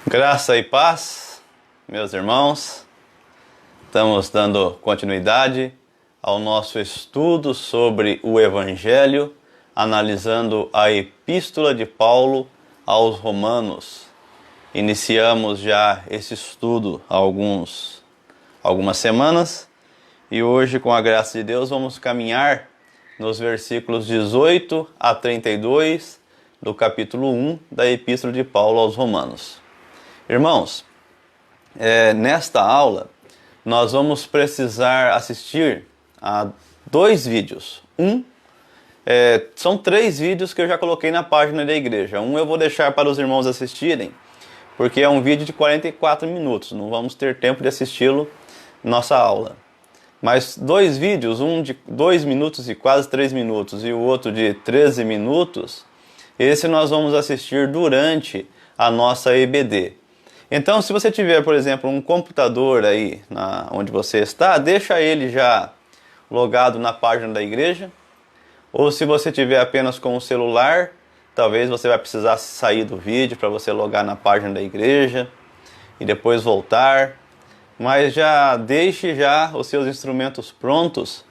Graça e paz, meus irmãos. Estamos dando continuidade ao nosso estudo sobre o Evangelho, analisando a Epístola de Paulo aos Romanos. Iniciamos já esse estudo há algumas semanas e hoje, com a graça de Deus, vamos caminhar nos versículos 18 a 32 do capítulo 1 da Epístola de Paulo aos Romanos. Irmãos, nesta aula nós vamos precisar assistir a dois vídeos. São 3 vídeos que eu já coloquei na página da igreja. Eu vou deixar para os irmãos assistirem, porque é um vídeo de 44 minutos, não vamos ter tempo de assisti-lo nossa aula. Mas 2 vídeos, um de 2 minutos e quase 3 minutos e o outro de 13 minutos, esse nós vamos assistir durante a nossa EBD. Então, se você tiver, por exemplo, um computador aí onde você está, deixa ele já logado na página da igreja. Ou se você tiver apenas com o celular, talvez você vai precisar sair do vídeo para você logar na página da igreja e depois voltar. Mas já deixe já os seus instrumentos prontos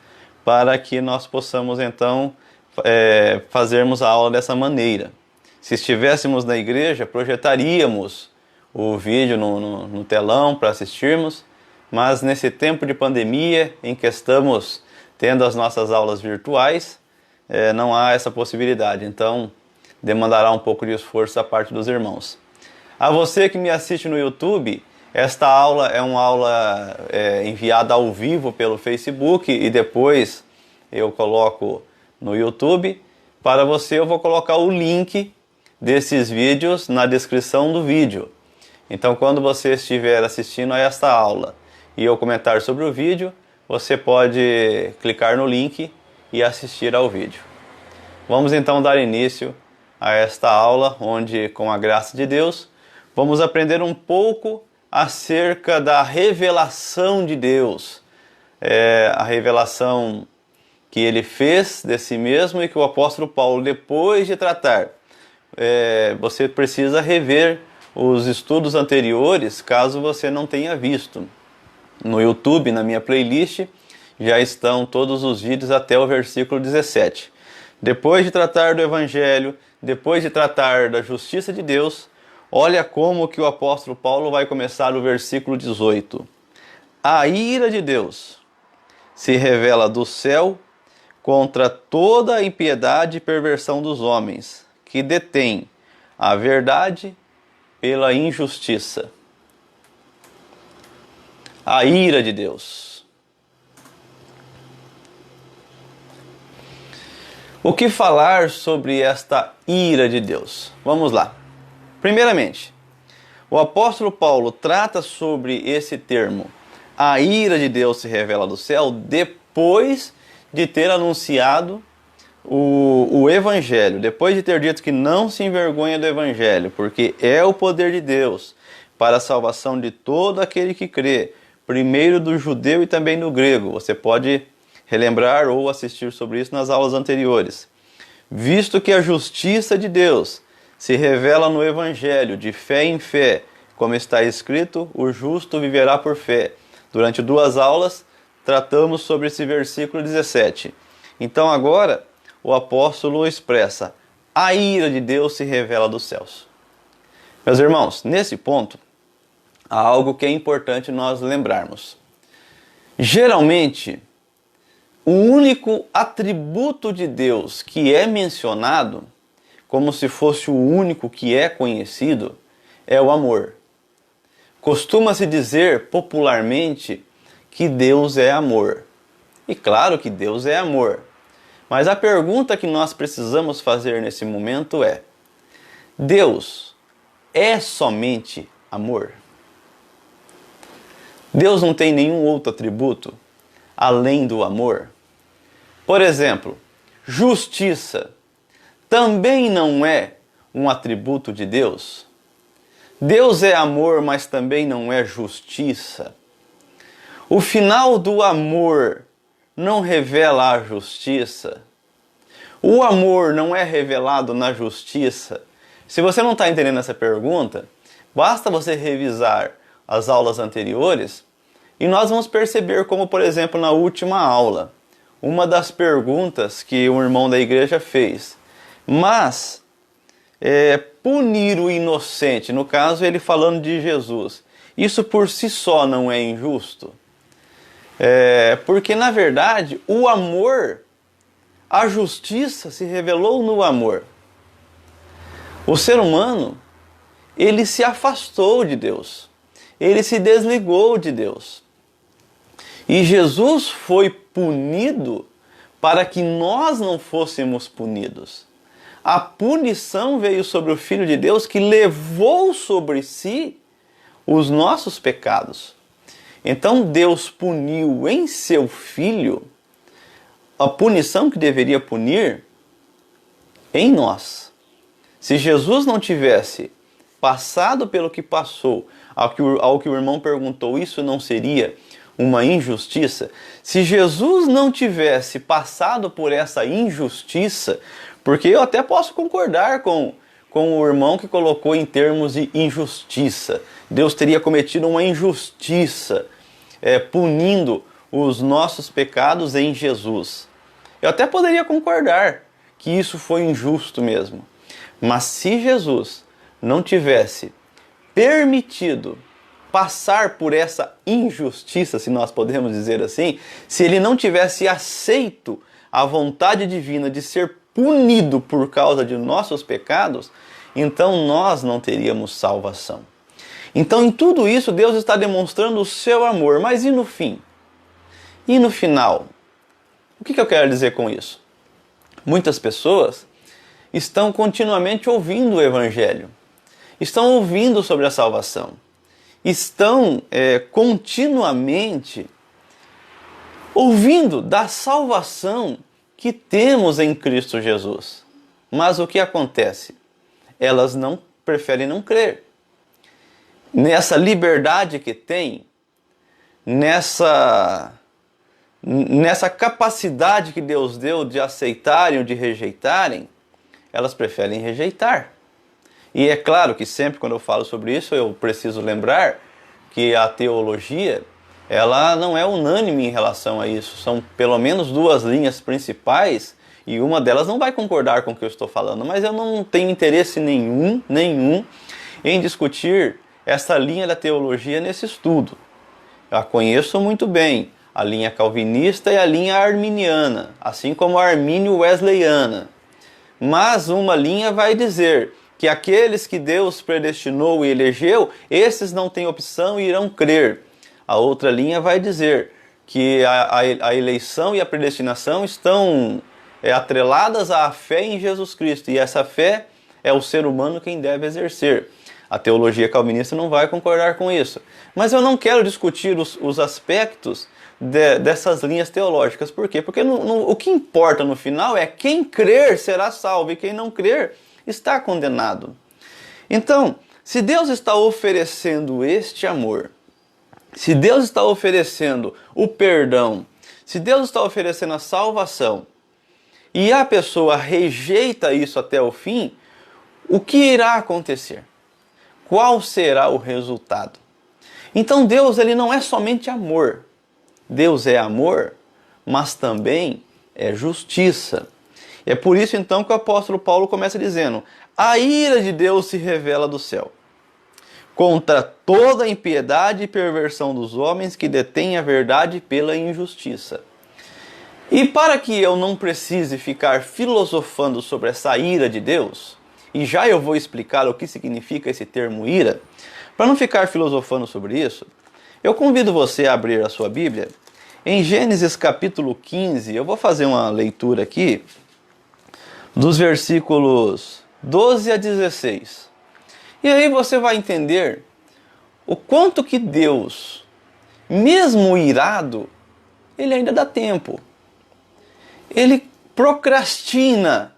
para que nós possamos então fazermos a aula dessa maneira. Se estivéssemos na igreja, projetaríamos o vídeo no telão para assistirmos, mas nesse tempo de pandemia em que estamos tendo as nossas aulas virtuais, não há essa possibilidade, então demandará um pouco de esforço da parte dos irmãos. A você que me assiste no YouTube, esta aula é uma aula enviada ao vivo pelo Facebook e depois eu coloco no YouTube. Para você eu vou colocar o link desses vídeos na descrição do vídeo. Então, quando você estiver assistindo a esta aula e eu comentar sobre o vídeo, você pode clicar no link e assistir ao vídeo. Vamos então dar início a esta aula, onde, com a graça de Deus, vamos aprender um pouco acerca da revelação de Deus. A revelação que ele fez de si mesmo e que o apóstolo Paulo, depois de tratar, você precisa rever os estudos anteriores, caso você não tenha visto. No YouTube, na minha playlist, já estão todos os vídeos até o versículo 17. Depois de tratar do Evangelho, depois de tratar da justiça de Deus, olha como que o apóstolo Paulo vai começar o versículo 18. A ira de Deus se revela do céu contra toda a impiedade e perversão dos homens, que detêm a verdade pela injustiça. A ira de Deus. O que falar sobre esta ira de Deus? Vamos lá. Primeiramente, o apóstolo Paulo trata sobre esse termo, a ira de Deus se revela do céu, depois de ter anunciado o Evangelho, depois de ter dito que não se envergonha do Evangelho, porque é o poder de Deus para a salvação de todo aquele que crê, primeiro do judeu e também do grego. Você pode relembrar ou assistir sobre isso nas aulas anteriores. Visto que a justiça de Deus se revela no Evangelho, de fé em fé, como está escrito, o justo viverá por fé. Durante 2 aulas, tratamos sobre esse versículo 17. Então agora, o apóstolo expressa, a ira de Deus se revela dos céus. Meus irmãos, nesse ponto, há algo que é importante nós lembrarmos. Geralmente, o único atributo de Deus que é mencionado, como se fosse o único que é conhecido, é o amor. Costuma-se dizer popularmente que Deus é amor. E claro que Deus é amor. Mas a pergunta que nós precisamos fazer nesse momento é: Deus é somente amor? Deus não tem nenhum outro atributo além do amor? Por exemplo, justiça também não é um atributo de Deus? Deus é amor, mas também não é justiça? O final do amor não revela a justiça? O amor não é revelado na justiça? Se você não está entendendo essa pergunta, Basta você revisar as aulas anteriores e nós vamos perceber como, por exemplo, na última aula, uma das perguntas que um irmão da igreja fez. Mas punir o inocente, no caso ele falando de Jesus, isso por si só não é injusto? Porque na verdade o amor, a justiça se revelou no amor. O ser humano, ele se afastou de Deus, ele se desligou de Deus. E Jesus foi punido para que nós não fôssemos punidos. A punição veio sobre o Filho de Deus, que levou sobre si os nossos pecados. Então Deus puniu em seu Filho a punição que deveria punir em nós. Se Jesus não tivesse passado pelo que passou, ao que o irmão perguntou, isso não seria uma injustiça? Se Jesus não tivesse passado por essa injustiça, porque eu até posso concordar com o irmão que colocou em termos de injustiça. Deus teria cometido uma injustiça, punindo os nossos pecados em Jesus. Eu até poderia concordar que isso foi injusto mesmo. Mas se Jesus não tivesse permitido passar por essa injustiça, se nós podemos dizer assim, se ele não tivesse aceito a vontade divina de ser punido por causa de nossos pecados, então nós não teríamos salvação. Então em tudo isso Deus está demonstrando o seu amor, mas e no fim? E no final? O que eu quero dizer com isso? Muitas pessoas estão continuamente ouvindo o Evangelho, estão ouvindo sobre a salvação, estão continuamente ouvindo da salvação que temos em Cristo Jesus. Mas o que acontece? Elas preferem não crer nessa liberdade que tem, nessa capacidade que Deus deu de aceitarem ou de rejeitarem. Elas preferem rejeitar. E é claro que sempre quando eu falo sobre isso, eu preciso lembrar que a teologia, ela não é unânime em relação a isso. São pelo menos duas linhas principais e uma delas não vai concordar com o que eu estou falando. Mas eu não tenho interesse nenhum em discutir essa linha da teologia nesse estudo. Eu a conheço muito bem, a linha calvinista e a linha arminiana, assim como a armínio-wesleyana. Mas uma linha vai dizer que aqueles que Deus predestinou e elegeu, esses não têm opção e irão crer. A outra linha vai dizer que a eleição e a predestinação estão atreladas à fé em Jesus Cristo, e essa fé é o ser humano quem deve exercer. A teologia calvinista não vai concordar com isso. Mas eu não quero discutir os aspectos dessas linhas teológicas. Por quê? Porque o que importa no final é quem crer será salvo e quem não crer está condenado. Então, se Deus está oferecendo este amor, se Deus está oferecendo o perdão, se Deus está oferecendo a salvação, e a pessoa rejeita isso até o fim, o que irá acontecer? Qual será o resultado? Então Deus, ele não é somente amor. Deus é amor, mas também é justiça. É por isso então que o apóstolo Paulo começa dizendo: a ira de Deus se revela do céu contra toda a impiedade e perversão dos homens que detêm a verdade pela injustiça. E para que eu não precise ficar filosofando sobre essa ira de Deus, e já eu vou explicar o que significa esse termo ira, para não ficar filosofando sobre isso, eu convido você a abrir a sua Bíblia em Gênesis capítulo 15. Eu vou fazer uma leitura aqui dos versículos 12 a 16. E aí você vai entender o quanto que Deus, mesmo irado, ele ainda dá tempo. Ele procrastina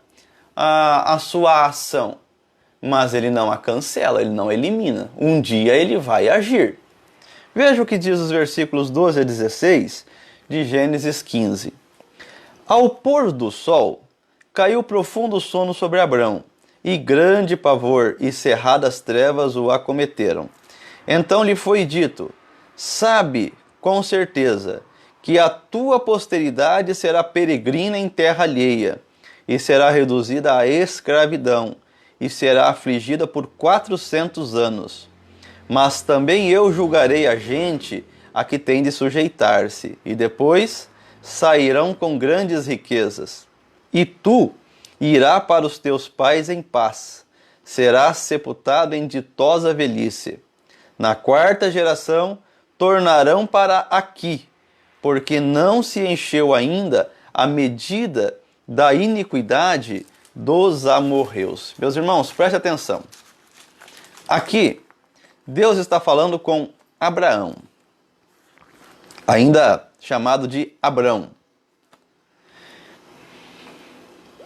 a sua ação, mas ele não a cancela, ele não elimina. Um dia ele vai agir. Veja o que diz os versículos 12 a 16 de Gênesis 15. Ao pôr do sol, caiu profundo sono sobre Abrão, e grande pavor e cerradas trevas o acometeram. Então lhe foi dito: sabe com certeza que a tua posteridade será peregrina em terra alheia, e será reduzida à escravidão, e será afligida por 400 anos. Mas também eu julgarei a gente a que tem de sujeitar-se, e depois sairão com grandes riquezas. E tu irá para os teus pais em paz, serás sepultado em ditosa velhice. Na quarta geração tornarão para aqui, porque não se encheu ainda a medida da iniquidade dos amorreus. Meus irmãos, preste atenção. Aqui, Deus está falando com Abraão, ainda chamado de Abrão.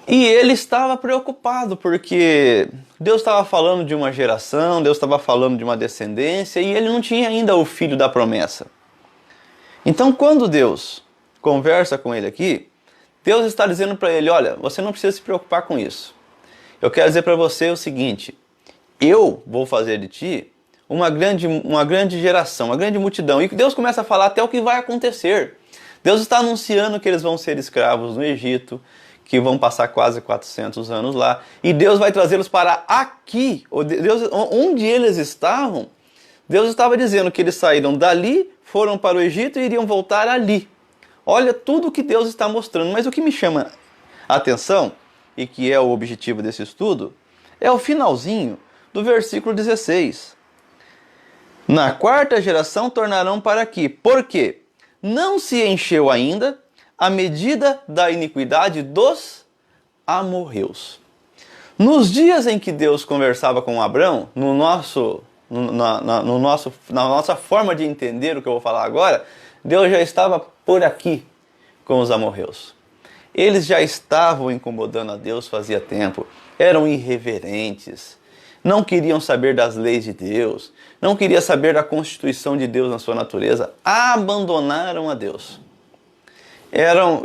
E ele estava preocupado, porque Deus estava falando de uma geração, Deus estava falando de uma descendência, e ele não tinha ainda o filho da promessa. Então, quando Deus conversa com ele aqui, Deus está dizendo para ele: olha, você não precisa se preocupar com isso. Eu quero dizer para você o seguinte: eu vou fazer de ti uma grande geração, uma grande multidão. E Deus começa a falar até o que vai acontecer. Deus está anunciando que eles vão ser escravos no Egito, que vão passar quase 400 anos lá, e Deus vai trazê-los para aqui. Onde eles estavam, Deus estava dizendo que eles saíram dali, foram para o Egito e iriam voltar ali. Olha tudo que Deus está mostrando. Mas o que me chama a atenção, e que é o objetivo desse estudo, é o finalzinho do versículo 16. Na quarta geração tornarão para aqui. Por quê? Não se encheu ainda a medida da iniquidade dos amorreus. Nos dias em que Deus conversava com Abrão, na nossa forma de entender o que eu vou falar agora, Deus já estava por aqui com os amorreus. Eles já estavam incomodando a Deus fazia tempo, eram irreverentes, não queriam saber das leis de Deus, não queriam saber da constituição de Deus na sua natureza, abandonaram a Deus.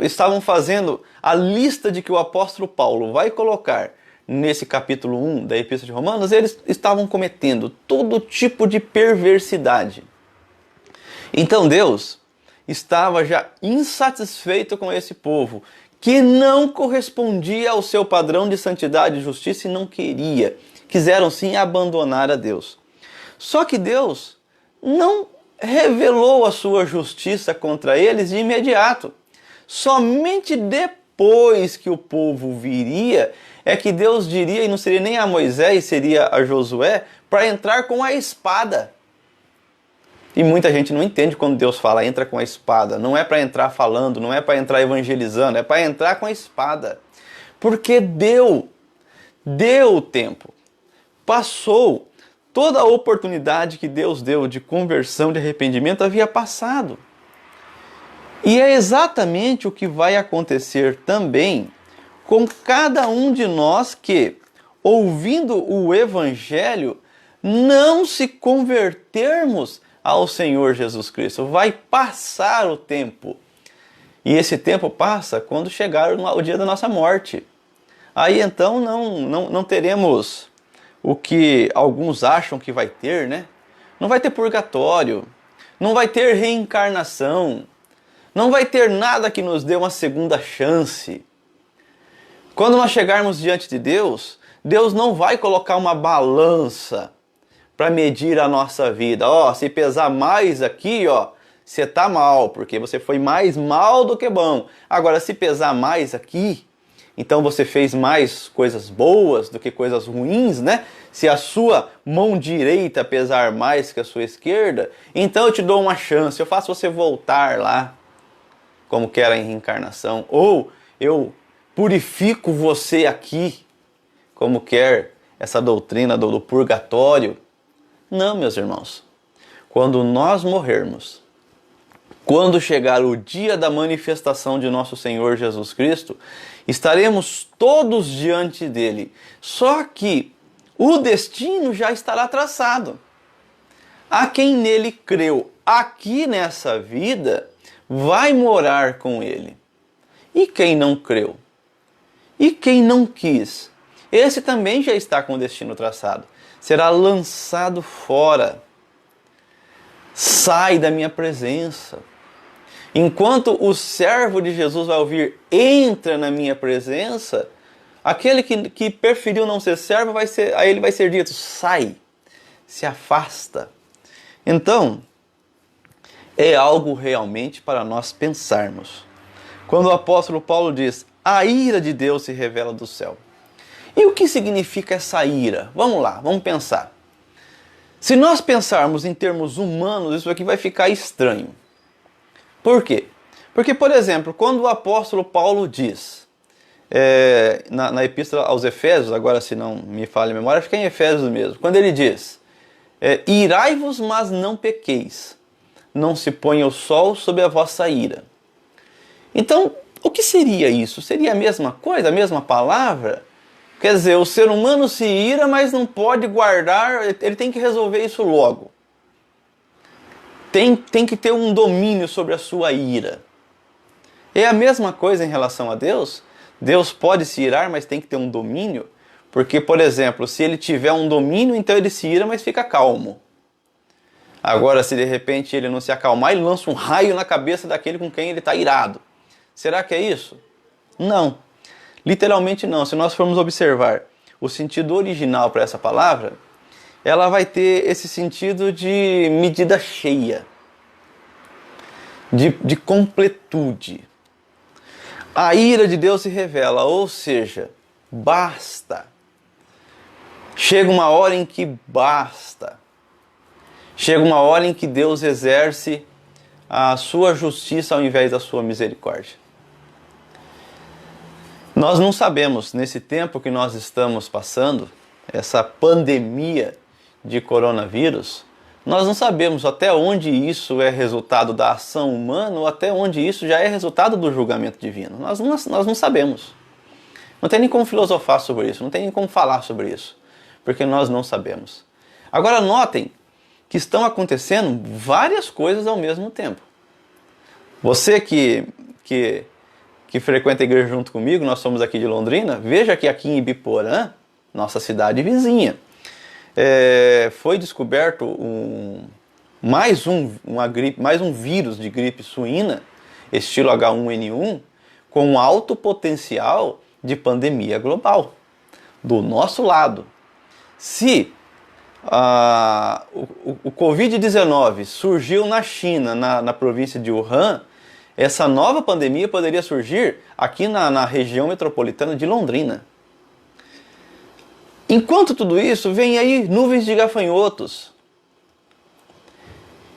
Estavam fazendo a lista de que o apóstolo Paulo vai colocar nesse capítulo 1 da Epístola de Romanos. Eles estavam cometendo todo tipo de perversidade. Então Deus estava já insatisfeito com esse povo, que não correspondia ao seu padrão de santidade e justiça e não quiseram sim abandonar a Deus. Só que Deus não revelou a sua justiça contra eles de imediato. Somente depois que o povo viria, é que Deus diria, e não seria nem a Moisés, seria a Josué, para entrar com a espada. E muita gente não entende quando Deus fala entra com a espada. Não é para entrar falando, não é para entrar evangelizando, é para entrar com a espada. Porque deu o tempo. Passou. Toda a oportunidade que Deus deu de conversão, de arrependimento, havia passado. E é exatamente o que vai acontecer também com cada um de nós que, ouvindo o Evangelho, não se convertermos ao Senhor Jesus Cristo. Vai passar o tempo. E esse tempo passa quando chegar o dia da nossa morte. Aí então não teremos o que alguns acham que vai ter, né? Não vai ter purgatório, não vai ter reencarnação, não vai ter nada que nos dê uma segunda chance. Quando nós chegarmos diante de Deus, Deus não vai colocar uma balança para medir a nossa vida. Se pesar mais aqui, você tá mal, porque você foi mais mal do que bom. Agora, se pesar mais aqui, então você fez mais coisas boas do que coisas ruins, né? Se a sua mão direita pesar mais que a sua esquerda, então eu te dou uma chance, eu faço você voltar lá, como que era em reencarnação, ou eu purifico você aqui, como quer essa doutrina do purgatório. Não, meus irmãos. Quando nós morrermos, quando chegar o dia da manifestação de nosso Senhor Jesus Cristo, estaremos todos diante dele. Só que o destino já estará traçado. A quem nele creu aqui nessa vida, vai morar com ele. E quem não creu? E quem não quis? esse também já está com o destino traçado. Será lançado fora. Sai da minha presença. Enquanto o servo de Jesus vai ouvir, entra na minha presença, aquele que preferiu não ser servo, a ele vai ser dito, sai, se afasta. Então, é algo realmente para nós pensarmos. Quando o apóstolo Paulo diz, a ira de Deus se revela do céu. E o que significa essa ira? Vamos lá, vamos pensar. Se nós pensarmos em termos humanos, isso aqui vai ficar estranho. Por quê? Porque, por exemplo, quando o apóstolo Paulo diz, na epístola aos Efésios, agora se não me falha a memória, acho que é em Efésios mesmo, quando ele diz, irai-vos, mas não pequeis, não se ponha o sol sobre a vossa ira. Então, o que seria isso? Seria a mesma coisa, a mesma palavra? Quer dizer, o ser humano se ira, mas não pode guardar, ele tem que resolver isso logo. Tem que ter um domínio sobre a sua ira. É a mesma coisa em relação a Deus. Deus pode se irar, mas tem que ter um domínio. Porque, por exemplo, se ele tiver um domínio, então ele se ira, mas fica calmo. Agora, se de repente ele não se acalmar, ele lança um raio na cabeça daquele com quem ele está irado. Será que é isso? Não. Literalmente não. Se nós formos observar o sentido original para essa palavra, ela vai ter esse sentido de medida cheia, de completude. A ira de Deus se revela, ou seja, basta. Chega uma hora em que basta. Chega uma hora em que Deus exerce a sua justiça ao invés da sua misericórdia. Nós não sabemos, nesse tempo que nós estamos passando, essa pandemia de coronavírus, nós não sabemos até onde isso é resultado da ação humana ou até onde isso já é resultado do julgamento divino. Nós não sabemos. Não tem nem como filosofar sobre isso, não tem nem como falar sobre isso, porque nós não sabemos. Agora notem que estão acontecendo várias coisas ao mesmo tempo. Você que frequenta a igreja junto comigo, nós somos aqui de Londrina, veja que aqui em Ibiporã, nossa cidade vizinha, foi descoberto mais um vírus de gripe suína, estilo H1N1, com alto potencial de pandemia global, do nosso lado. Se o Covid-19 surgiu na China, na província de Wuhan, essa nova pandemia poderia surgir aqui na região metropolitana de Londrina. Enquanto tudo isso, vem aí nuvens de gafanhotos.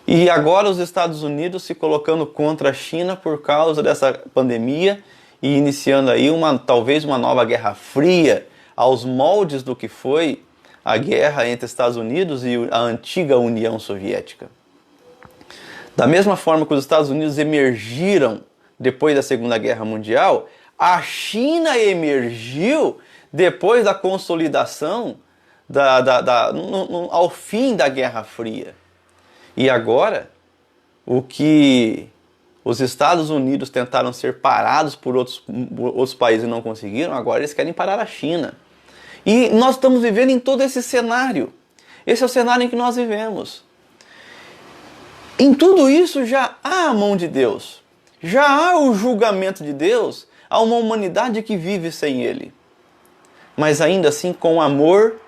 E agora os Estados Unidos se colocando contra a China por causa dessa pandemia e iniciando aí talvez uma nova Guerra Fria aos moldes do que foi a guerra entre Estados Unidos e a antiga União Soviética. Da mesma forma que os Estados Unidos emergiram depois da Segunda Guerra Mundial, a China emergiu depois da consolidação ao fim da Guerra Fria. E agora, o que os Estados Unidos tentaram ser parados por outros países e não conseguiram, agora eles querem parar a China. E nós estamos vivendo em todo esse cenário. Esse é o cenário em que nós vivemos. Em tudo isso já há a mão de Deus. Já há o julgamento de Deus a uma humanidade que vive sem Ele. Mas ainda assim com amor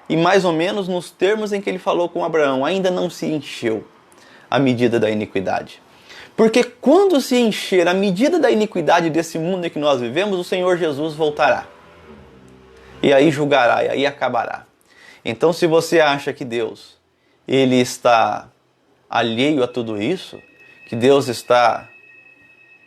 e mais ou menos nos termos em que Ele falou com Abraão, ainda não se encheu a medida da iniquidade. Porque quando se encher a medida da iniquidade desse mundo em que nós vivemos, o Senhor Jesus voltará. E aí julgará, e aí acabará. Então se você acha que Deus ele está alheio a tudo isso, que Deus está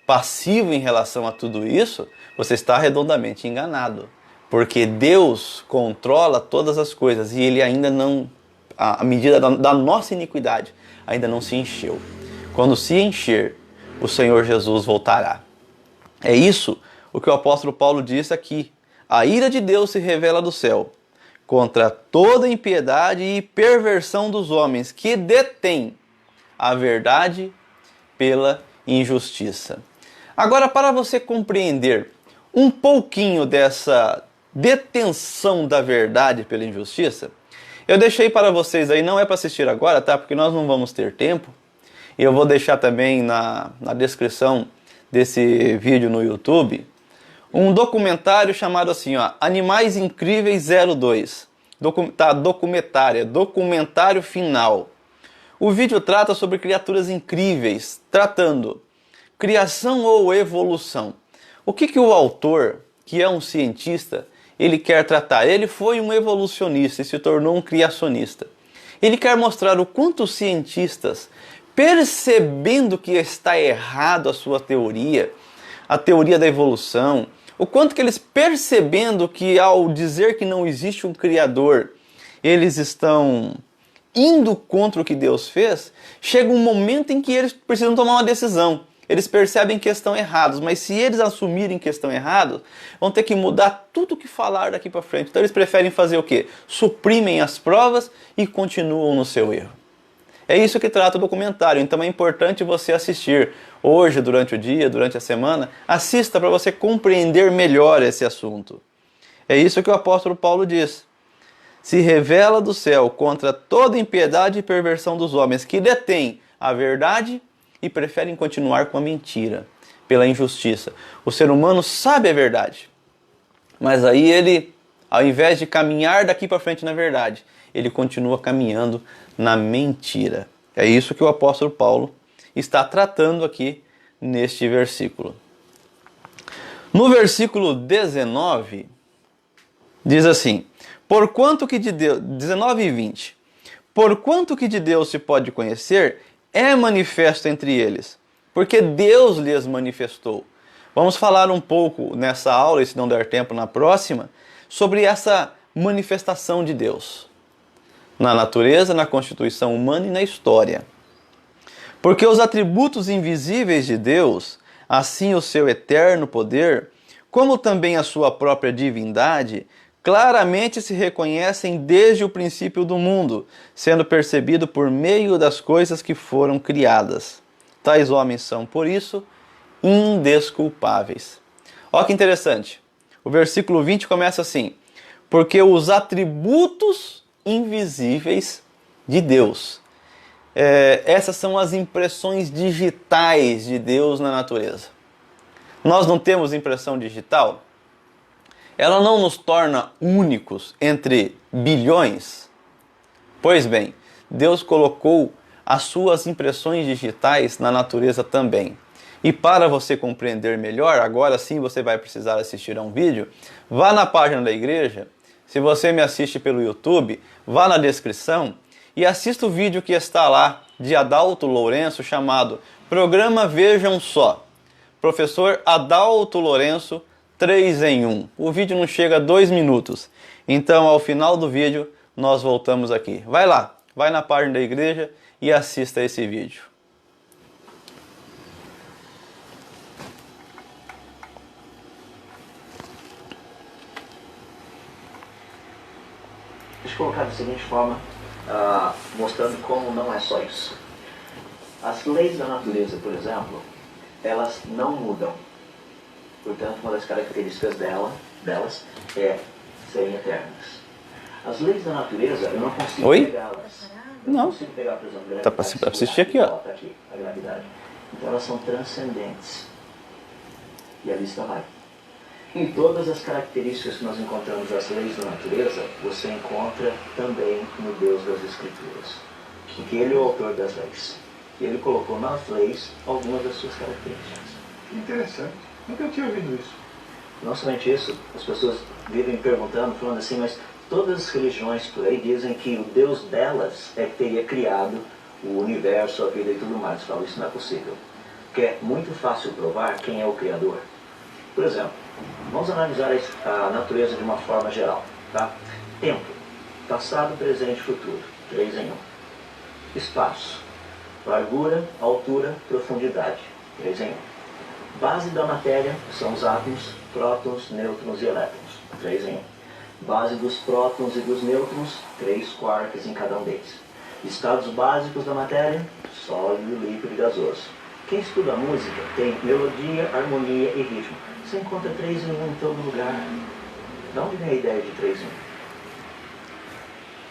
passivo em relação a tudo isso, você está redondamente enganado. Porque Deus controla todas as coisas e Ele ainda não, a medida da nossa iniquidade ainda não se encheu. Quando se encher, o Senhor Jesus voltará. É isso o que o apóstolo Paulo disse aqui. A ira de Deus se revela do céu contra toda impiedade e perversão dos homens que detêm a verdade pela injustiça. Agora, para você compreender um pouquinho detenção da verdade pela injustiça. Eu deixei para vocês aí, não é para assistir agora, tá? Porque nós não vamos ter tempo. E eu vou deixar também na descrição desse vídeo no YouTube um documentário chamado assim, ó, Animais Incríveis 02. Documentário final. O vídeo trata sobre criaturas incríveis, tratando criação ou evolução. O que o autor, que é um cientista, ele quer tratar? Ele foi um evolucionista e se tornou um criacionista. Ele quer mostrar o quanto os cientistas, percebendo que está errado a sua teoria, a teoria da evolução, o quanto que eles percebendo que ao dizer que não existe um Criador, eles estão indo contra o que Deus fez, chega um momento em que eles precisam tomar uma decisão. Eles percebem que estão errados, mas se eles assumirem que estão errados, vão ter que mudar tudo o que falar daqui para frente. Então eles preferem fazer o quê? Suprimem as provas e continuam no seu erro. É isso que trata o documentário, então é importante você assistir hoje, durante o dia, durante a semana. Assista para você compreender melhor esse assunto. É isso que o apóstolo Paulo diz. Se revela do céu contra toda impiedade e perversão dos homens que detêm a verdade e preferem continuar com a mentira, pela injustiça. O ser humano sabe a verdade, mas aí ele, ao invés de caminhar daqui para frente na verdade, ele continua caminhando na mentira. É isso que o apóstolo Paulo está tratando aqui neste versículo. No versículo 19, diz assim, porquanto que de Deus, 19 e 20, porquanto que de Deus se pode conhecer, é manifesto entre eles, porque Deus lhes manifestou. Vamos falar um pouco nessa aula, e se não der tempo na próxima, sobre essa manifestação de Deus na natureza, na constituição humana e na história. Porque os atributos invisíveis de Deus, assim o seu eterno poder, como também a sua própria divindade, claramente se reconhecem desde o princípio do mundo, sendo percebido por meio das coisas que foram criadas. Tais homens são, por isso, indesculpáveis. Olha que interessante. O versículo 20 começa assim, porque os atributos invisíveis de Deus. Essas são as impressões digitais de Deus na natureza. Nós não temos impressão digital? Ela não nos torna únicos entre bilhões? Pois bem, Deus colocou as suas impressões digitais na natureza também. E para você compreender melhor, agora sim você vai precisar assistir a um vídeo, vá na página da igreja. Se você me assiste pelo YouTube, vá na descrição e assista o vídeo que está lá de Adalto Lourenço chamado Programa Vejam Só. Professor Adalto Lourenço, 3 em 1. O vídeo não chega a 2 minutos. Então, ao final do vídeo, nós voltamos aqui. Vai lá, vai na página da igreja e assista esse vídeo. Deixa eu colocar da seguinte forma, mostrando como não é só isso. As leis da natureza, por exemplo, elas não mudam. Portanto, uma das características delas é serem eternas. As leis da natureza, eu não consigo pegá-las. Não consigo pegar, por exemplo, tá para assistir aqui, ó. Tá aqui, a gravidade. Então elas são transcendentes. E a lista vai. Em todas as características que nós encontramos das leis da natureza, você encontra também no Deus das Escrituras. Que ele é o autor das leis. E ele colocou nas leis algumas das suas características. Interessante. Nunca tinha ouvido isso. Não somente isso, as pessoas vivem perguntando, falando assim, mas todas as religiões por aí dizem que o Deus delas é que teria criado o universo, a vida e tudo mais. Eu falo, isso não é possível. Porque é muito fácil provar quem é o Criador. Por exemplo, vamos analisar a natureza de uma forma geral. Tá? Tempo, passado, presente e futuro. 3 em 1. Espaço, largura, altura, profundidade. 3 em 1. Base da matéria são os átomos, prótons, nêutrons e elétrons. 3 em 1. Base dos prótons e dos nêutrons, 3 quarks em cada um deles. Estados básicos da matéria, sólido, líquido e gasoso. Quem estuda música tem melodia, harmonia e ritmo. Você encontra 3 em 1 em todo lugar. De onde vem a ideia de 3 em 1?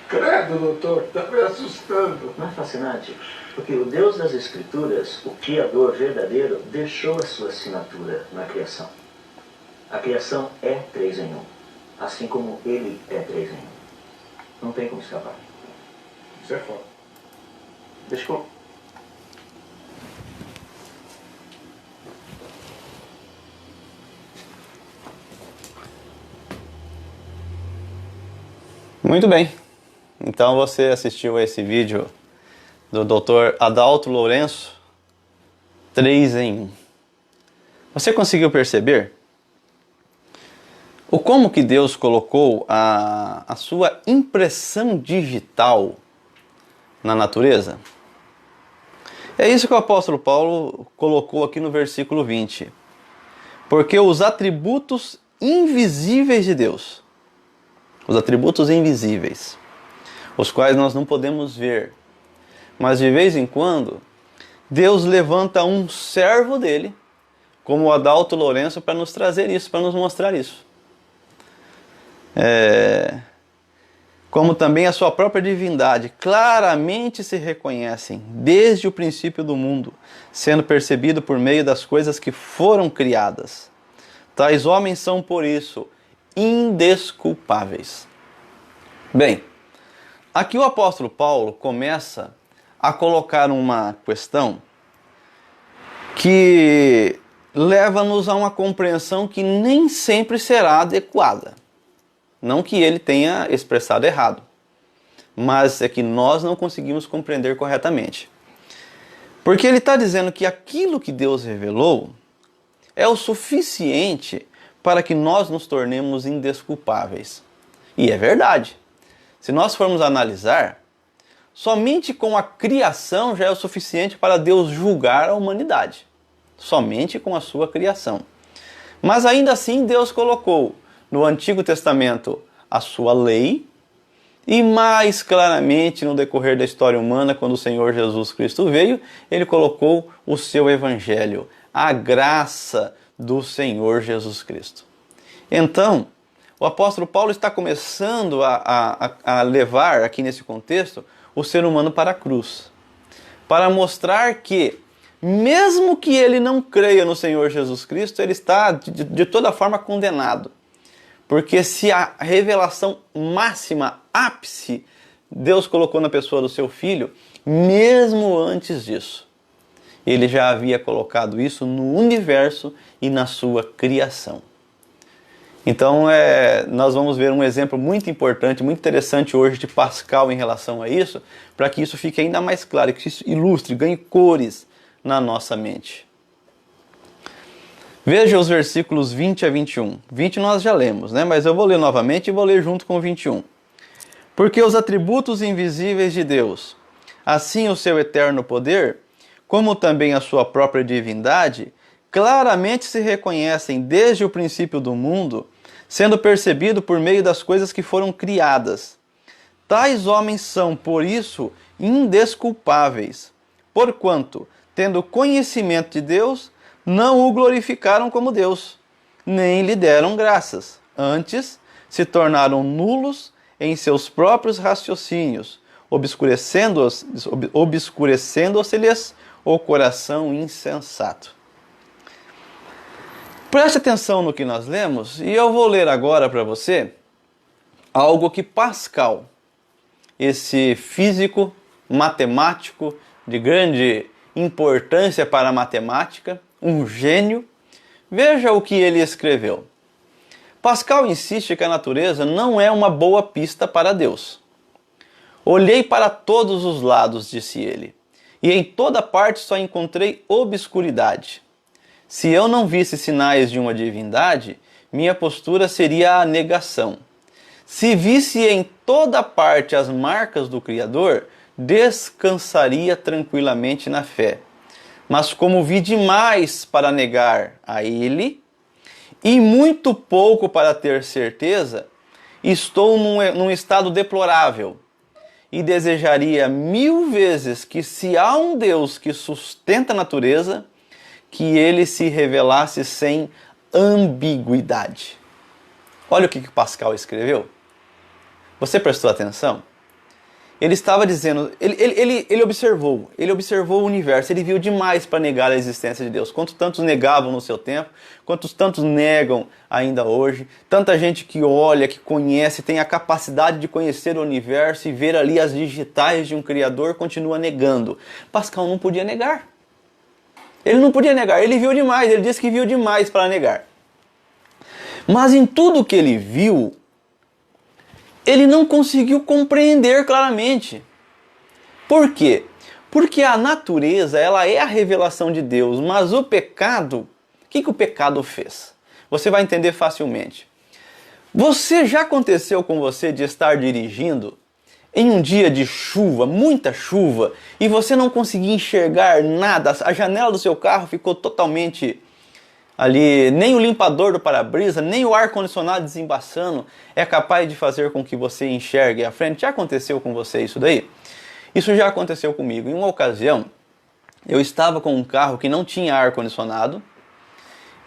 Credo, doutor, está me assustando. Não é fascinante? Porque o Deus das Escrituras, o Criador verdadeiro, deixou a sua assinatura na criação. A criação é 3 em 1, assim como ele é 3 em 1. Não tem como escapar. Isso é foda. Deixa eu... Muito bem. Então você assistiu a esse vídeo do Dr. Adalto Lourenço, 3 em 1. Você conseguiu perceber o como que Deus colocou a sua impressão digital na natureza? É isso que o apóstolo Paulo colocou aqui no versículo 20. Porque os atributos invisíveis de Deus, os atributos invisíveis, os quais nós não podemos ver, mas de vez em quando Deus levanta um servo dele, como o Adalto Lourenço, para nos trazer isso, para nos mostrar isso. Como também a sua própria divindade, claramente se reconhecem desde o princípio do mundo, sendo percebido por meio das coisas que foram criadas. Tais homens são, por isso, indesculpáveis. Bem, aqui o apóstolo Paulo começa a colocar uma questão que leva-nos a uma compreensão que nem sempre será adequada. Não que ele tenha expressado errado, mas é que nós não conseguimos compreender corretamente. Porque ele está dizendo que aquilo que Deus revelou é o suficiente para que nós nos tornemos indesculpáveis. E é verdade. Se nós formos analisar, somente com a criação já é o suficiente para Deus julgar a humanidade. Somente com a sua criação. Mas ainda assim Deus colocou no Antigo Testamento a sua lei, e mais claramente no decorrer da história humana, quando o Senhor Jesus Cristo veio, ele colocou o seu evangelho, a graça do Senhor Jesus Cristo. Então, o apóstolo Paulo está começando a levar aqui nesse contexto o ser humano para a cruz, para mostrar que mesmo que ele não creia no Senhor Jesus Cristo, ele está de toda forma condenado. Porque se a revelação máxima, ápice, Deus colocou na pessoa do seu filho, mesmo antes disso, ele já havia colocado isso no universo e na sua criação. Então nós vamos ver um exemplo muito importante, muito interessante hoje de Pascal em relação a isso, para que isso fique ainda mais claro, que isso ilustre, ganhe cores na nossa mente. Veja os versículos 20 a 21. 20 nós já lemos, né? Mas eu vou ler novamente e vou ler junto com o 21. Porque os atributos invisíveis de Deus, assim o seu eterno poder, como também a sua própria divindade, claramente se reconhecem desde o princípio do mundo, sendo percebido por meio das coisas que foram criadas. Tais homens são, por isso, indesculpáveis, porquanto, tendo conhecimento de Deus, não o glorificaram como Deus, nem lhe deram graças. Antes, se tornaram nulos em seus próprios raciocínios, obscurecendo-se-lhes o coração insensato. Preste atenção no que nós lemos, e eu vou ler agora para você algo que Pascal, esse físico, matemático de grande importância para a matemática, um gênio, veja o que ele escreveu. Pascal insiste que a natureza não é uma boa pista para Deus. Olhei para todos os lados, disse ele, e em toda parte só encontrei obscuridade. Se eu não visse sinais de uma divindade, minha postura seria a negação. Se visse em toda parte as marcas do Criador, descansaria tranquilamente na fé. Mas como vi demais para negar a Ele, e muito pouco para ter certeza, estou num estado deplorável, e desejaria 1000 vezes que, se há um Deus que sustenta a natureza, que Ele se revelasse sem ambiguidade. Olha o que Pascal escreveu. Você prestou atenção? Ele estava dizendo, ele observou o universo, ele viu demais para negar a existência de Deus. Quantos tantos negavam no seu tempo, quantos tantos negam ainda hoje. Tanta gente que olha, que conhece, tem a capacidade de conhecer o universo e ver ali as digitais de um Criador, continua negando. Pascal não podia negar. Ele não podia negar, ele viu demais, ele disse que viu demais para negar. Mas em tudo que ele viu, ele não conseguiu compreender claramente. Por quê? Porque a natureza, ela é a revelação de Deus, mas o pecado, o que o pecado fez? Você vai entender facilmente. Já aconteceu com você de estar dirigindo em um dia de chuva, muita chuva, e você não conseguia enxergar nada, a janela do seu carro ficou totalmente ali, nem o limpador do para-brisa, nem o ar-condicionado desembaçando é capaz de fazer com que você enxergue a frente. Já aconteceu com você isso daí? Isso já aconteceu comigo. Em uma ocasião, eu estava com um carro que não tinha ar-condicionado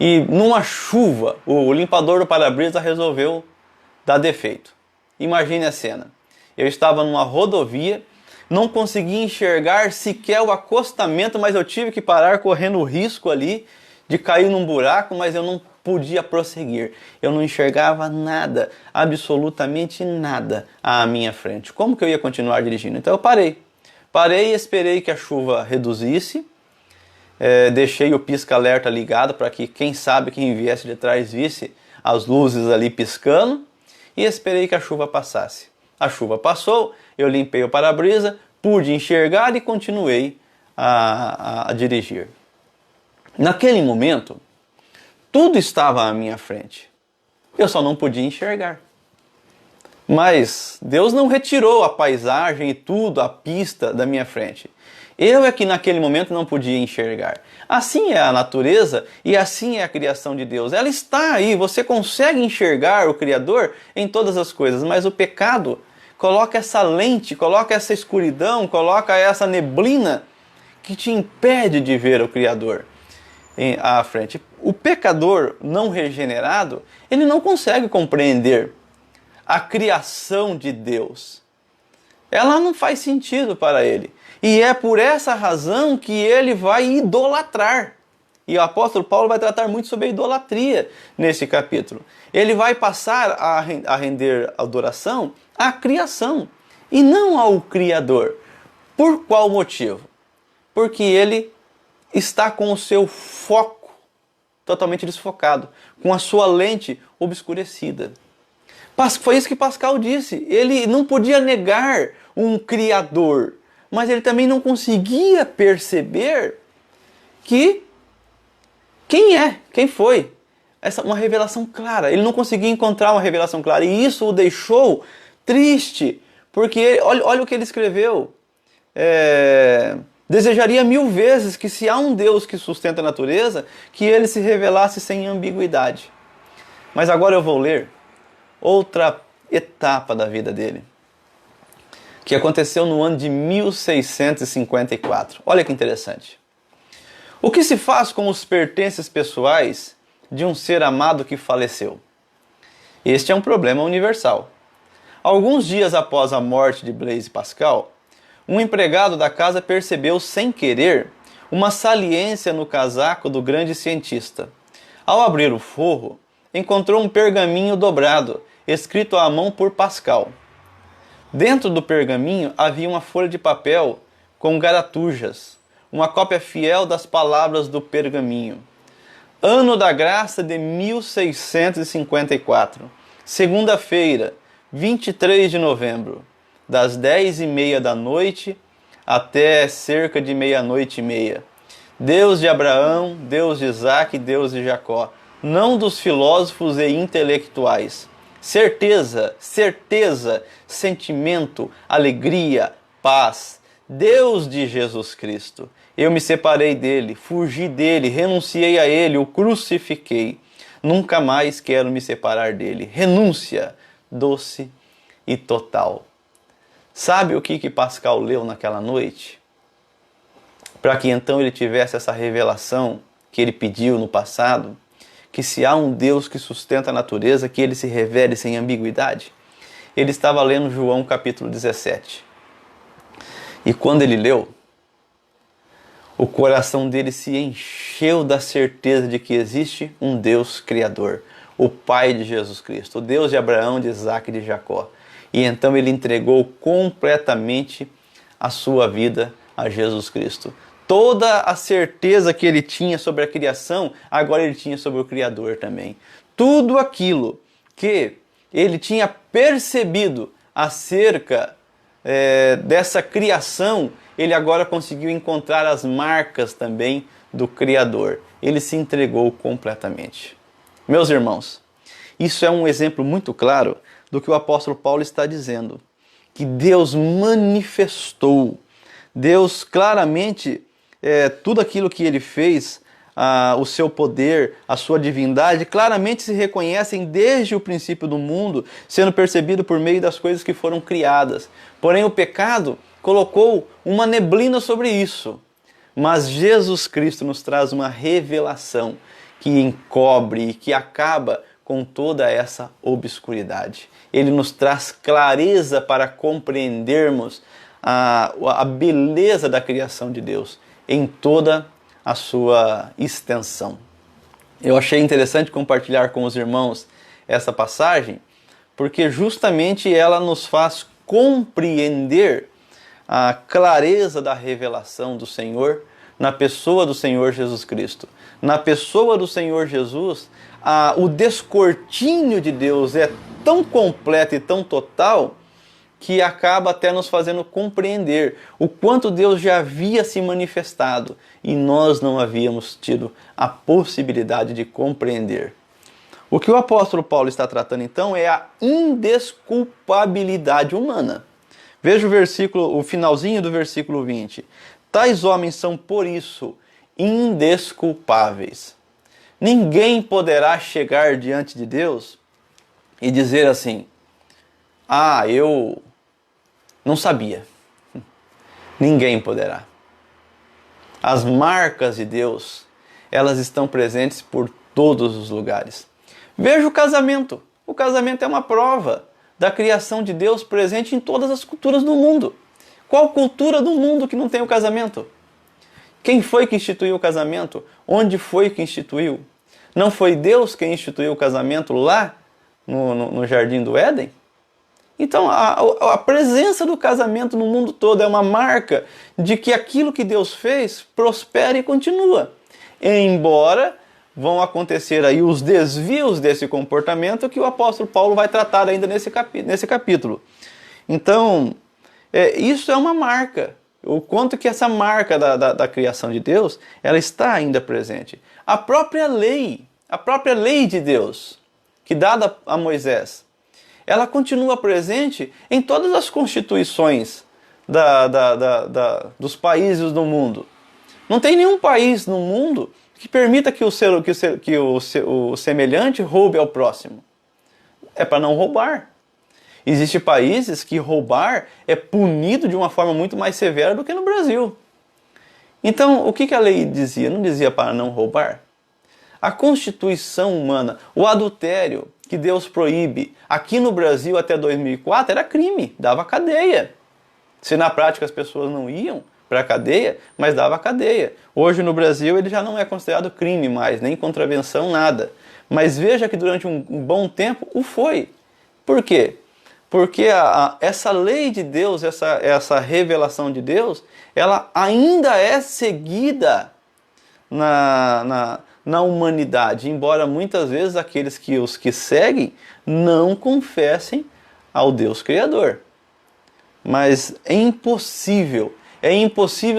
e numa chuva, o limpador do para-brisa resolveu dar defeito. Imagine a cena. Eu estava numa rodovia, não conseguia enxergar sequer o acostamento, mas eu tive que parar correndo o risco ali de cair num buraco, mas eu não podia prosseguir. Eu não enxergava nada, absolutamente nada à minha frente. Como que eu ia continuar dirigindo? Então eu parei. Parei e esperei que a chuva reduzisse. Deixei o pisca-alerta ligado para que quem sabe quem viesse de trás visse as luzes ali piscando. E esperei que a chuva passasse. A chuva passou, eu limpei o para-brisa, pude enxergar e continuei a dirigir. Naquele momento, tudo estava à minha frente. Eu só não podia enxergar. Mas Deus não retirou a paisagem e tudo, a pista da minha frente. Eu é que naquele momento não podia enxergar. Assim é a natureza e assim é a criação de Deus. Ela está aí, você consegue enxergar o Criador em todas as coisas, mas o pecado coloca essa lente, coloca essa escuridão, coloca essa neblina que te impede de ver o Criador à frente. O pecador não regenerado, ele não consegue compreender a criação de Deus. Ela não faz sentido para ele. E é por essa razão que ele vai idolatrar. E o apóstolo Paulo vai tratar muito sobre a idolatria nesse capítulo. Ele vai passar a render adoração à criação e não ao Criador. Por qual motivo? Porque ele está com o seu foco totalmente desfocado, com a sua lente obscurecida. Foi isso que Pascal disse. Ele não podia negar um Criador, mas ele também não conseguia perceber quem foi. Essa uma revelação clara. Ele não conseguia encontrar uma revelação clara e isso o deixou triste, porque olha o que ele escreveu. Desejaria 1000 vezes que se há um Deus que sustenta a natureza, que ele se revelasse sem ambiguidade. Mas agora eu vou ler outra etapa da vida dele, que aconteceu no ano de 1654. Olha que interessante. O que se faz com os pertences pessoais de um ser amado que faleceu? Este é um problema universal. Alguns dias após a morte de Blaise Pascal, um empregado da casa percebeu sem querer uma saliência no casaco do grande cientista. Ao abrir o forro, encontrou um pergaminho dobrado, escrito à mão por Pascal. Dentro do pergaminho havia uma folha de papel com garatujas, uma cópia fiel das palavras do pergaminho. Ano da graça de 1654, segunda-feira, 23 de novembro, das 10h30 da noite até cerca de 00:30. Deus de Abraão, Deus de Isaac, Deus de Jacó, não dos filósofos e intelectuais. Certeza, sentimento, alegria, paz. Deus de Jesus Cristo. Eu me separei dele, fugi dele, renunciei a ele, o crucifiquei. Nunca mais quero me separar dele. Renúncia doce e total. Sabe o que Pascal leu naquela noite? Para que então ele tivesse essa revelação que ele pediu no passado, que se há um Deus que sustenta a natureza, que ele se revele sem ambiguidade? Ele estava lendo João capítulo 17. E quando ele leu, o coração dele se encheu da certeza de que existe um Deus Criador, o Pai de Jesus Cristo, o Deus de Abraão, de Isaac e de Jacó. E então ele entregou completamente a sua vida a Jesus Cristo. Toda a certeza que ele tinha sobre a criação, agora ele tinha sobre o Criador também. Tudo aquilo que ele tinha percebido acerca dessa criação, ele agora conseguiu encontrar as marcas também do Criador. Ele se entregou completamente. Meus irmãos, isso é um exemplo muito claro do que o apóstolo Paulo está dizendo. Que Deus manifestou, Deus claramente, tudo aquilo que ele fez, o seu poder, a sua divindade, claramente se reconhecem desde o princípio do mundo, sendo percebido por meio das coisas que foram criadas. Porém, o pecado colocou uma neblina sobre isso. Mas Jesus Cristo nos traz uma revelação que encobre e que acaba com toda essa obscuridade. Ele nos traz clareza para compreendermos a beleza da criação de Deus em toda a sua extensão. Eu achei interessante compartilhar com os irmãos essa passagem, porque justamente ela nos faz compreender a clareza da revelação do Senhor na pessoa do Senhor Jesus Cristo. Na pessoa do Senhor Jesus, o descortínio de Deus é tão completo e tão total que acaba até nos fazendo compreender o quanto Deus já havia se manifestado e nós não havíamos tido a possibilidade de compreender. O que o apóstolo Paulo está tratando então é a indesculpabilidade humana. Veja o finalzinho do versículo 20. Tais homens são por isso indesculpáveis. Ninguém poderá chegar diante de Deus e dizer assim: eu não sabia. Ninguém poderá. As marcas de Deus, elas estão presentes por todos os lugares. Veja o casamento. O casamento é uma prova da criação de Deus presente em todas as culturas do mundo. Qual cultura do mundo que não tem o casamento? Quem foi que instituiu o casamento? Onde foi que instituiu? Não foi Deus quem instituiu o casamento lá no Jardim do Éden? Então a presença do casamento no mundo todo é uma marca de que aquilo que Deus fez prospera e continua. Embora vão acontecer aí os desvios desse comportamento que o apóstolo Paulo vai tratar ainda nesse capítulo. Então, isso é uma marca. O quanto que essa marca da criação de Deus, ela está ainda presente. A própria lei de Deus, que dada a Moisés, ela continua presente em todas as constituições dos países do mundo. Não tem nenhum país no mundo que permita que o semelhante roube ao próximo. É para não roubar. Existem países que roubar é punido de uma forma muito mais severa do que no Brasil. Então, o que a lei dizia? Não dizia para não roubar? A constituição humana, o adultério que Deus proíbe, aqui no Brasil até 2004 era crime, dava cadeia. Se na prática as pessoas não iam para a cadeia, mas dava cadeia. Hoje no Brasil ele já não é considerado crime mais, nem contravenção, nada. Mas veja que durante um bom tempo o foi. Por quê? Porque essa lei de Deus, essa revelação de Deus, ela ainda é seguida na humanidade, embora muitas vezes aqueles que seguem não confessem ao Deus Criador. Mas é impossível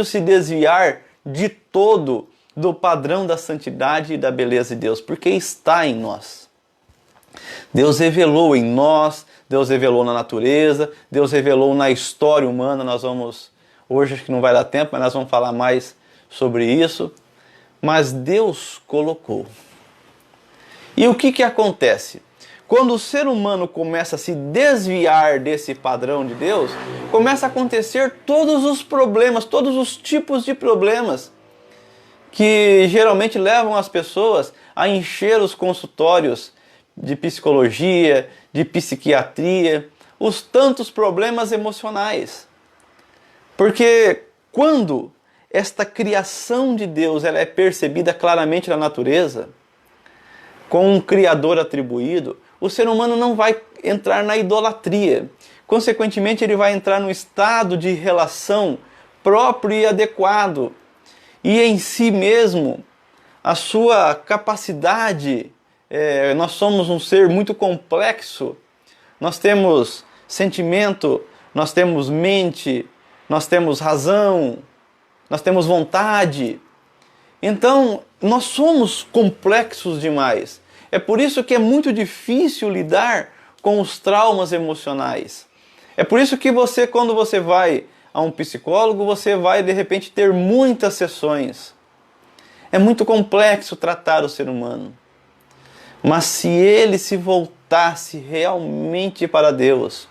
se desviar de todo do padrão da santidade e da beleza de Deus, porque está em nós. Deus revelou em nós, Deus revelou na natureza, Deus revelou na história humana. Hoje acho que não vai dar tempo, mas nós vamos falar mais sobre isso. Mas Deus colocou. E o que acontece? Quando o ser humano começa a se desviar desse padrão de Deus, começa a acontecer todos os problemas, todos os tipos de problemas. que geralmente levam as pessoas a encher os consultórios de psicologia, de psiquiatria, os tantos problemas emocionais. Porque quando esta criação de Deus ela é percebida claramente na natureza, com um Criador atribuído, o ser humano não vai entrar na idolatria. Consequentemente, ele vai entrar num estado de relação próprio e adequado. E em si mesmo, a sua capacidade, nós somos um ser muito complexo. Nós temos sentimento, nós temos mente, nós temos razão, nós temos vontade. Então, nós somos complexos demais. É por isso que é muito difícil lidar com os traumas emocionais. É por isso que você, quando você vai a um psicólogo, você vai de repente ter muitas sessões. É muito complexo tratar o ser humano. Mas se ele se voltasse realmente para Deus,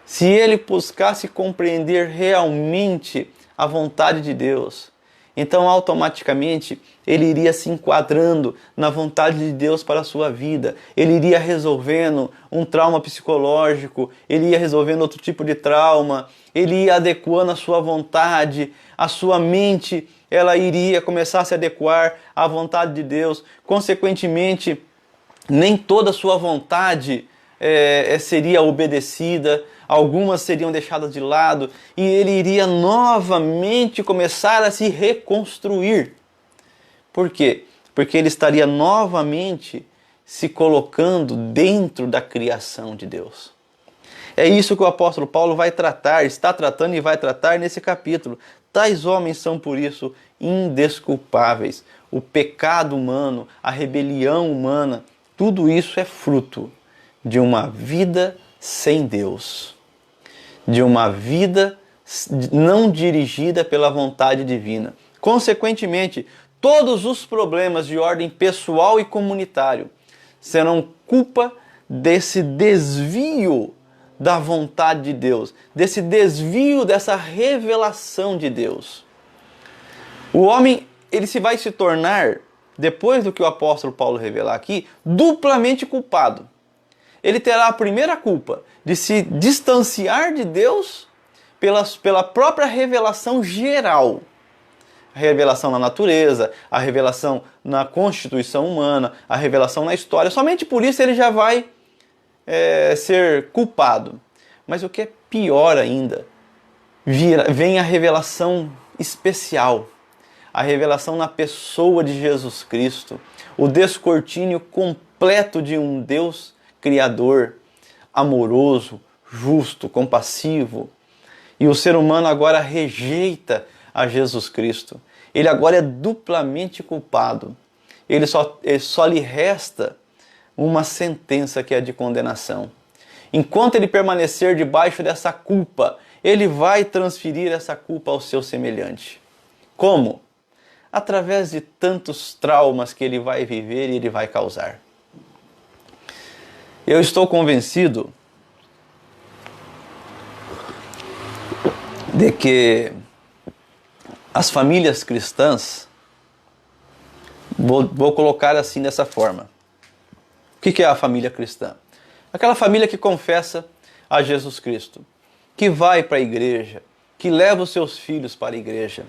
se ele buscasse compreender realmente a vontade de Deus, então automaticamente ele iria se enquadrando na vontade de Deus para a sua vida. Ele iria resolvendo um trauma psicológico, ele ia resolvendo outro tipo de trauma, ele ia adequando a sua vontade, a sua mente, ela iria começar a se adequar à vontade de Deus. Consequentemente, nem toda a sua vontade seria obedecida, algumas seriam deixadas de lado, e ele iria novamente começar a se reconstruir. Por quê? Porque ele estaria novamente se colocando dentro da criação de Deus. É isso que o apóstolo Paulo vai tratar, está tratando e vai tratar nesse capítulo. Tais homens são por isso indesculpáveis. O pecado humano, a rebelião humana, tudo isso é fruto de uma vida sem Deus, de uma vida não dirigida pela vontade divina. Consequentemente, todos os problemas de ordem pessoal e comunitário serão culpa desse desvio da vontade de Deus, desse desvio dessa revelação de Deus. O homem, ele vai se tornar, depois do que o apóstolo Paulo revelar aqui, duplamente culpado. Ele terá a primeira culpa de se distanciar de Deus pela própria revelação geral. A revelação na natureza, a revelação na constituição humana, a revelação na história. Somente por isso ele já vai ser culpado. Mas o que é pior ainda, vem a revelação especial. A revelação na pessoa de Jesus Cristo. O descortínio completo de um Deus criador, amoroso, justo, compassivo. E o ser humano agora rejeita a Jesus Cristo. Ele agora é duplamente culpado. Ele só lhe resta uma sentença que é de condenação. Enquanto ele permanecer debaixo dessa culpa, ele vai transferir essa culpa ao seu semelhante. Como? Através de tantos traumas que ele vai viver e ele vai causar. Eu estou convencido de que as famílias cristãs, vou colocar assim dessa forma. O que é a família cristã? Aquela família que confessa a Jesus Cristo, que vai para a igreja, que leva os seus filhos para a igreja.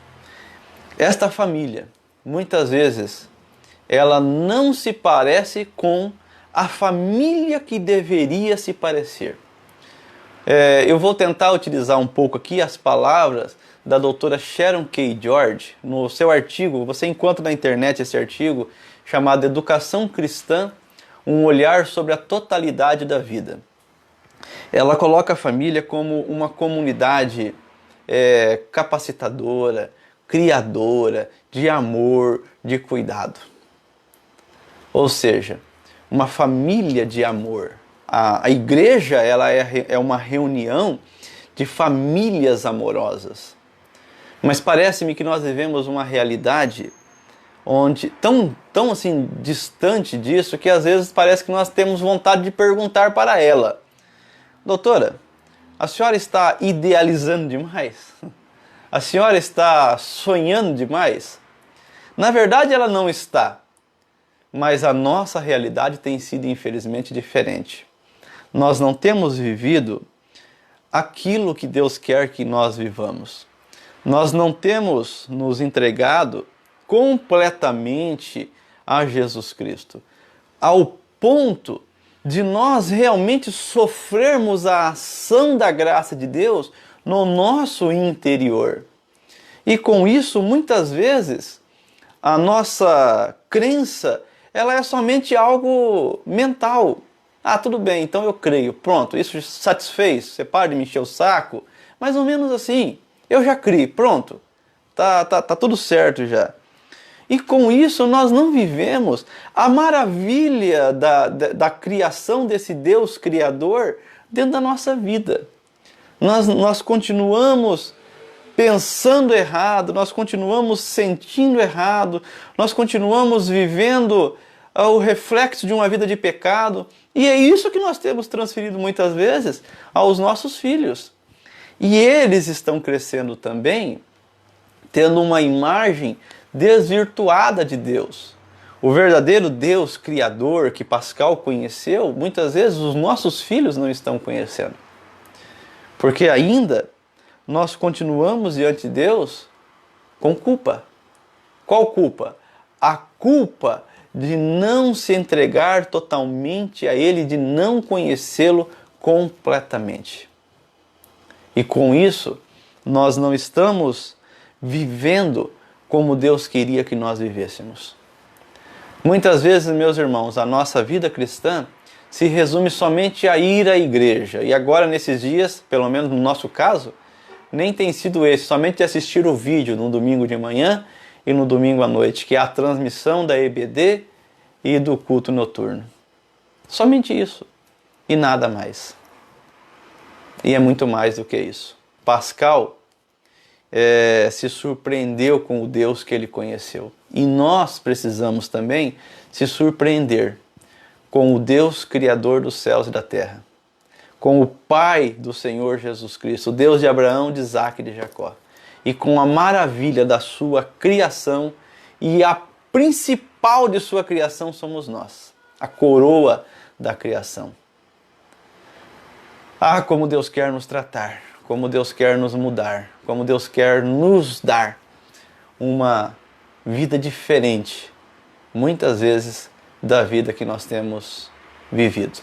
Esta família, muitas vezes, ela não se parece com a família que deveria se parecer. Eu vou tentar utilizar um pouco aqui as palavras da doutora Sharon K. George, no seu artigo, você encontra na internet esse artigo, chamado Educação Cristã, um olhar sobre a totalidade da vida. Ela coloca a família como uma comunidade capacitadora, criadora, de amor, de cuidado. Ou seja, uma família de amor. A igreja ela é uma reunião de famílias amorosas. Mas parece-me que nós vivemos uma realidade onde tão assim distante disso que às vezes parece que nós temos vontade de perguntar para ela: doutora, a senhora está idealizando demais? A senhora está sonhando demais? Na verdade, ela não está. Mas a nossa realidade tem sido, infelizmente, diferente. Nós não temos vivido aquilo que Deus quer que nós vivamos. Nós não temos nos entregado completamente a Jesus Cristo, ao ponto de nós realmente sofrermos a ação da graça de Deus no nosso interior. E com isso, muitas vezes, a nossa crença, ela é somente algo mental. Ah, tudo bem, então eu creio. Pronto, isso satisfez. Você para de me encher o saco. Mais ou menos assim. Eu já criei, pronto. Tá tudo certo já. E com isso nós não vivemos a maravilha da criação desse Deus Criador dentro da nossa vida. Nós continuamos pensando errado, nós continuamos sentindo errado, nós continuamos vivendo o reflexo de uma vida de pecado. E é isso que nós temos transferido muitas vezes aos nossos filhos. E eles estão crescendo também, tendo uma imagem desvirtuada de Deus. O verdadeiro Deus Criador que Pascal conheceu, muitas vezes os nossos filhos não estão conhecendo. Porque ainda nós continuamos diante de Deus com culpa. Qual culpa? A culpa de não se entregar totalmente a Ele, de não conhecê-lo completamente. E com isso, nós não estamos vivendo como Deus queria que nós vivêssemos. Muitas vezes, meus irmãos, a nossa vida cristã se resume somente a ir à igreja. E agora, nesses dias, pelo menos no nosso caso, nem tem sido esse, somente assistir o vídeo no domingo de manhã e no domingo à noite, que é a transmissão da EBD e do culto noturno. Somente isso e nada mais. E é muito mais do que isso. Pascal se surpreendeu com o Deus que ele conheceu. E nós precisamos também se surpreender com o Deus Criador dos céus e da terra, com o Pai do Senhor Jesus Cristo, o Deus de Abraão, de Isaque e de Jacó, e com a maravilha da sua criação, e a principal de sua criação somos nós, a coroa da criação. Ah, como Deus quer nos tratar, como Deus quer nos mudar, como Deus quer nos dar uma vida diferente, muitas vezes, da vida que nós temos vivido.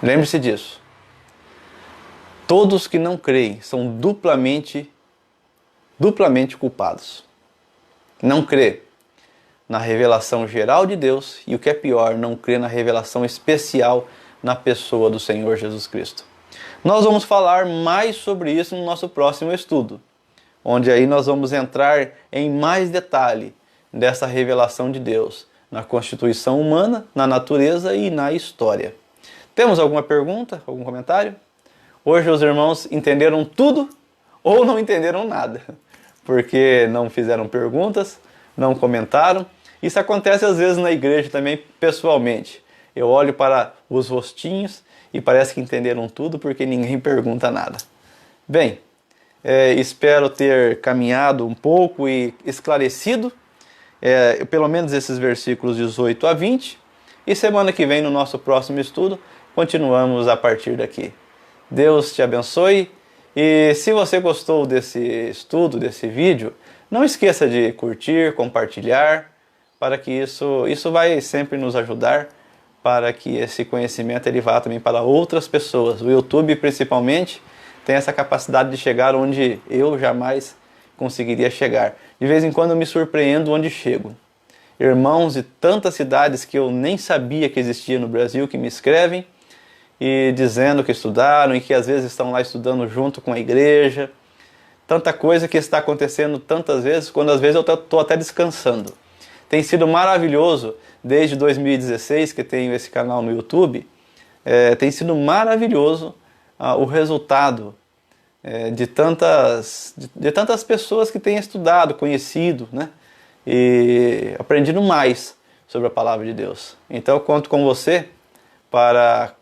Lembre-se disso. Todos que não creem são duplamente culpados. Não crê na revelação geral de Deus e, o que é pior, não crê na revelação especial na pessoa do Senhor Jesus Cristo. Nós vamos falar mais sobre isso no nosso próximo estudo, onde aí nós vamos entrar em mais detalhe dessa revelação de Deus na constituição humana, na natureza e na história. Temos alguma pergunta, algum comentário? Hoje os irmãos entenderam tudo ou não entenderam nada, porque não fizeram perguntas, não comentaram. Isso acontece às vezes na igreja também, pessoalmente. Eu olho para os rostinhos e parece que entenderam tudo porque ninguém pergunta nada. Bem, espero ter caminhado um pouco e esclarecido pelo menos esses versículos 18 a 20. E semana que vem, no nosso próximo estudo, continuamos a partir daqui. Deus te abençoe. E se você gostou desse estudo, desse vídeo, não esqueça de curtir, compartilhar, para que isso vai sempre nos ajudar, para que esse conhecimento ele vá também para outras pessoas. O YouTube, principalmente, tem essa capacidade de chegar onde eu jamais conseguiria chegar. De vez em quando eu me surpreendo onde chego. Irmãos de tantas cidades que eu nem sabia que existia no Brasil, que me escrevem e dizendo que estudaram e que às vezes estão lá estudando junto com a igreja. Tanta coisa que está acontecendo tantas vezes, quando às vezes eu estou até descansando. Tem sido maravilhoso, desde 2016 que tenho esse canal no YouTube, tem sido maravilhoso o resultado de tantas pessoas que têm estudado, conhecido, né? E aprendido mais sobre a palavra de Deus. Então eu conto com você para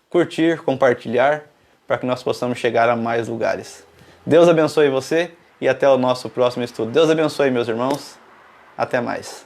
curtir, compartilhar, para que nós possamos chegar a mais lugares. Deus abençoe você e até o nosso próximo estudo. Deus abençoe, meus irmãos. Até mais.